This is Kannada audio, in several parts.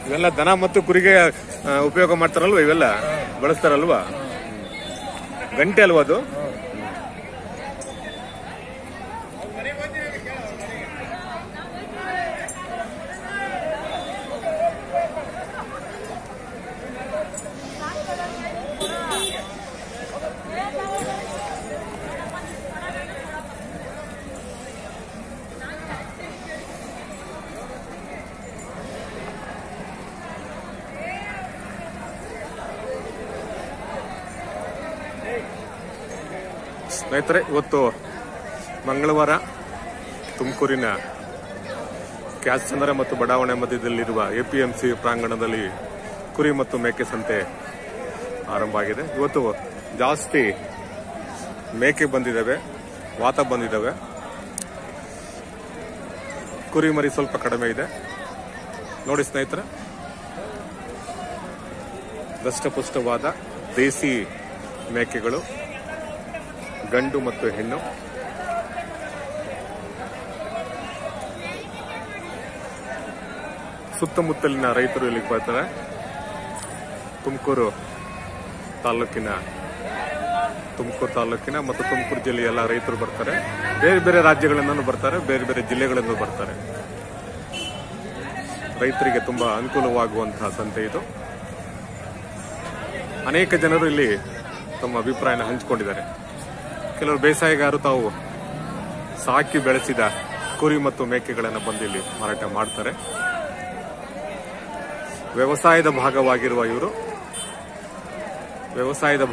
ಇವೆಲ್ಲ ದನ ಮತ್ತು ಕುರಿಗೆ ಉಪಯೋಗ ಮಾಡ್ತಾರಲ್ವಾ, ಇವೆಲ್ಲ ಬಳಸ್ತಾರಲ್ವಾ? ಗಂಟೆ ಅಲ್ವಾ ಅದು? ಸ್ನೇಹಿತರೆ, ಇವತ್ತು ಮಂಗಳವಾರ ತುಮಕೂರಿನ ಕ್ಯಾತ್ಸಂದ್ರ ಮತ್ತು ಬಡಾವಣೆ ಮಧ್ಯದಲ್ಲಿರುವ APMC ಪ್ರಾಂಗಣದಲ್ಲಿ ಕುರಿ ಮತ್ತು ಮೇಕೆ ಸಂತೆ ಆರಂಭ ಆಗಿದೆ. ಇವತ್ತು ಜಾಸ್ತಿ ಮೇಕೆ ಬಂದಿದ್ದಾವೆ, ವಾತ ಬಂದಿದ್ದಾವೆ. ಕುರಿ ಮರಿ ಸ್ವಲ್ಪ ಕಡಿಮೆ ಇದೆ. ನೋಡಿ ಸ್ನೇಹಿತರೆ, ದಷ್ಟಪುಷ್ಟವಾದ ದೇಸಿ ಮೇಕೆಗಳು, ಗಂಡು ಮತ್ತು ಹೆಣ್ಣು. ಸುತ್ತಮುತ್ತಲಿನ ರೈತರು ಇಲ್ಲಿಗೆ ಬರ್ತಾರೆ. ತುಮಕೂರು ತಾಲೂಕಿನ ಮತ್ತು ತುಮಕೂರು ಜಿಲ್ಲೆಯ ಎಲ್ಲ ರೈತರು ಬರ್ತಾರೆ. ಬೇರೆ ಬೇರೆ ರಾಜ್ಯಗಳಿಂದನೂ ಬರ್ತಾರೆ, ಬೇರೆ ಬೇರೆ ಜಿಲ್ಲೆಗಳಿಂದ ಬರ್ತಾರೆ. ರೈತರಿಗೆ ತುಂಬಾ ಅನುಕೂಲವಾಗುವಂತಹ ಸಂತೆ ಇದು. ಅನೇಕ ಜನರು ಇಲ್ಲಿ ತಮ್ಮ ಅಭಿಪ್ರಾಯನ ಹಂಚಿಕೊಂಡಿದ್ದಾರೆ. ಕೆಲವರು ಬೇಸಾಯಗಾರರು ತಾವು ಸಾಕಿ ಬೆಳೆಸಿದ ಕುರಿ ಮತ್ತು ಮೇಕೆಗಳನ್ನು ಬಂದು ಇಲ್ಲಿ ಮಾರಾಟ ಮಾಡ್ತಾರೆ. ವ್ಯವಸಾಯದ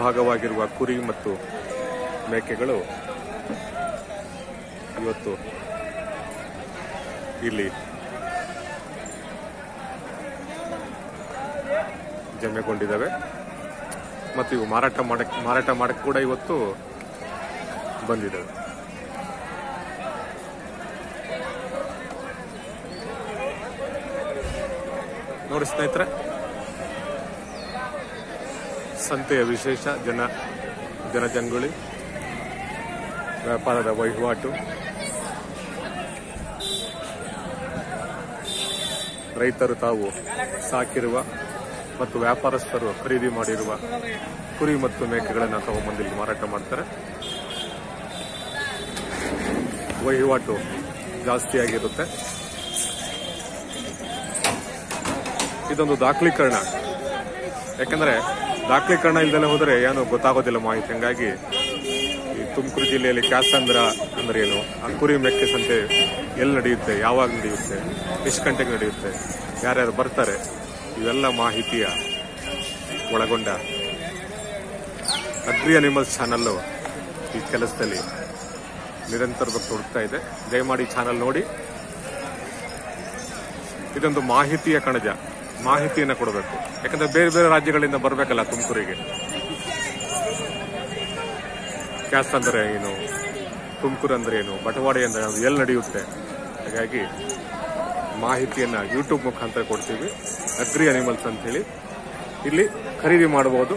ಭಾಗವಾಗಿರುವ ಕುರಿ ಮತ್ತು ಮೇಕೆಗಳು ಇವತ್ತು ಇಲ್ಲಿ ಜಮೆಗೊಂಡಿದ್ದಾವೆ ಮತ್ತು ಇವು ಮಾರಾಟ ಮಾಡಕ್ಕೆ ಕೂಡ ಇವತ್ತು ಬಂದಿದ್ದಾವೆ. ನೋಡಿ ಸ್ನೇಹಿತರೆ, ಸಂತೆಯ ವಿಶೇಷ ಜನಜಂಗುಳಿ, ವ್ಯಾಪಾರದ ವಹಿವಾಟು, ರೈತರು ತಾವು ಸಾಕಿರುವ ಮತ್ತು ವ್ಯಾಪಾರಸ್ಥರು ಖರೀದಿ ಮಾಡಿರುವ ಕುರಿ ಮತ್ತು ಮೇಕೆಗಳನ್ನು ತಗೊಂಬಂದು ಇಲ್ಲಿ ಮಾರಾಟ ಮಾಡ್ತಾರೆ. ವಹಿವಾಟು ಜಾಸ್ತಿಯಾಗಿರುತ್ತೆ. ಇದೊಂದು ದಾಖಲೀಕರಣ. ಯಾಕಂದ್ರೆ ದಾಖಲೀಕರಣ ಇಲ್ದಲೆ ಹೋದರೆ ಏನು ಗೊತ್ತಾಗೋದಿಲ್ಲ ಮಾಹಿತಿ. ಹಂಗಾಗಿ ಈ ತುಮಕೂರು ಜಿಲ್ಲೆಯಲ್ಲಿ ಕ್ಯಾತ್ಸಂದ್ರ ಅಂದ್ರೆ ಏನು, ಆ ಕುರಿ ಮೇಕೆ ಸಂತೆ ಎಲ್ಲಿ ನಡೆಯುತ್ತೆ, ಯಾವಾಗ ನಡೆಯುತ್ತೆ, ಎಷ್ಟು ಗಂಟೆಗೆ ನಡೆಯುತ್ತೆ, ಯಾರ್ಯಾರು ಬರ್ತಾರೆ, ಇವೆಲ್ಲ ಮಾಹಿತಿಯ ಒಳಗೊಂಡ ಅಗ್ರಿ ಅನಿಮಲ್ಸ್ ಚಾನಲ್ಲು ಈ ಕೆಲಸದಲ್ಲಿ ನಿರಂತರವಾಗಿ ತೊಡಗ್ತಾ ಇದೆ. ದಯಮಾಡಿ ಚಾನಲ್ ನೋಡಿ. ಇದೊಂದು ಮಾಹಿತಿಯ ಕಣಜ, ಮಾಹಿತಿಯನ್ನು ಕೊಡಬೇಕು. ಯಾಕಂದ್ರೆ ಬೇರೆ ಬೇರೆ ರಾಜ್ಯಗಳಿಂದ ಬರಬೇಕಲ್ಲ ತುಮಕೂರಿಗೆ. ಕ್ಯಾಸ್ ಅಂದ್ರೆ ಏನು, ತುಮಕೂರು ಅಂದ್ರೆ ಏನು, ಬಟವಾಡಿ ಅಂದ್ರೆ ಎಲ್ಲಿ ನಡೆಯುತ್ತೆ. ಹಾಗಾಗಿ ಮಾಹಿತಿಯನ್ನ ಯೂಟ್ಯೂಬ್ ಮುಖಾಂತರ ಕೊಡ್ತೀವಿ. ಅಗ್ರಿ ಅನಿಮಲ್ಸ್ ಅಂತ ಹೇಳಿ ಇಲ್ಲಿ ಖರೀದಿ ಮಾಡಬಹುದು.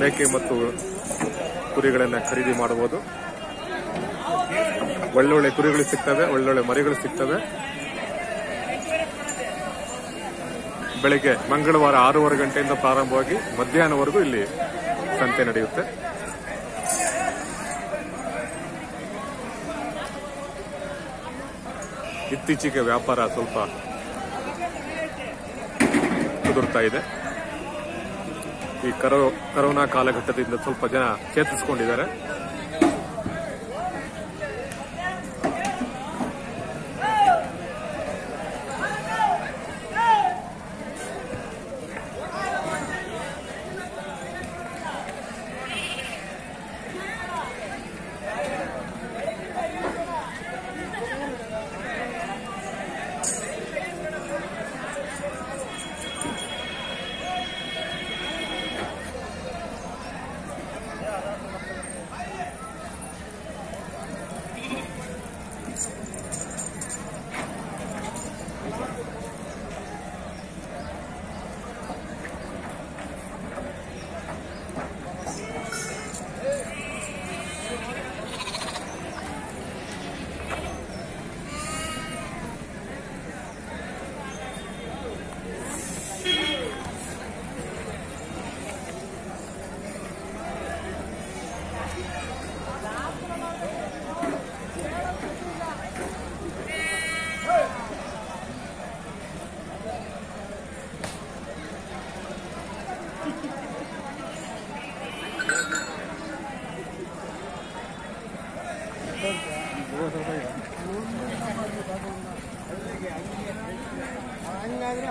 ಮೇಕೆ ಮತ್ತು ಕುರಿಗಳನ್ನ ಖರೀದಿ ಮಾಡಬಹುದು. ಒಳ್ಳೊಳ್ಳೆ ಕುರಿಗಳು ಸಿಗ್ತವೆ, ಒಳ್ಳೊಳ್ಳೆ ಮರಿಗಳು ಸಿಗ್ತವೆ. ಬೆಳಿಗ್ಗೆ ಮಂಗಳವಾರ 6:30 ಗಂಟೆಯಿಂದ ಪ್ರಾರಂಭವಾಗಿ ಮಧ್ಯಾಹ್ನವರೆಗೂ ಇಲ್ಲಿ ಸಂತೆ ನಡೆಯುತ್ತೆ. ಇತ್ತೀಚೆಗೆ ವ್ಯಾಪಾರ ಸ್ವಲ್ಪ ಕುದುರ್ತಾ ಇದೆ. ಈ ಕರೋನಾ ಕಾಲಘಟ್ಟದಿಂದ ಸ್ವಲ್ಪ ಜನ ಚೇತರಿಸಿಕೊಂಡಿದ್ದಾರೆ. ಹಂಗಾದ್ರೆ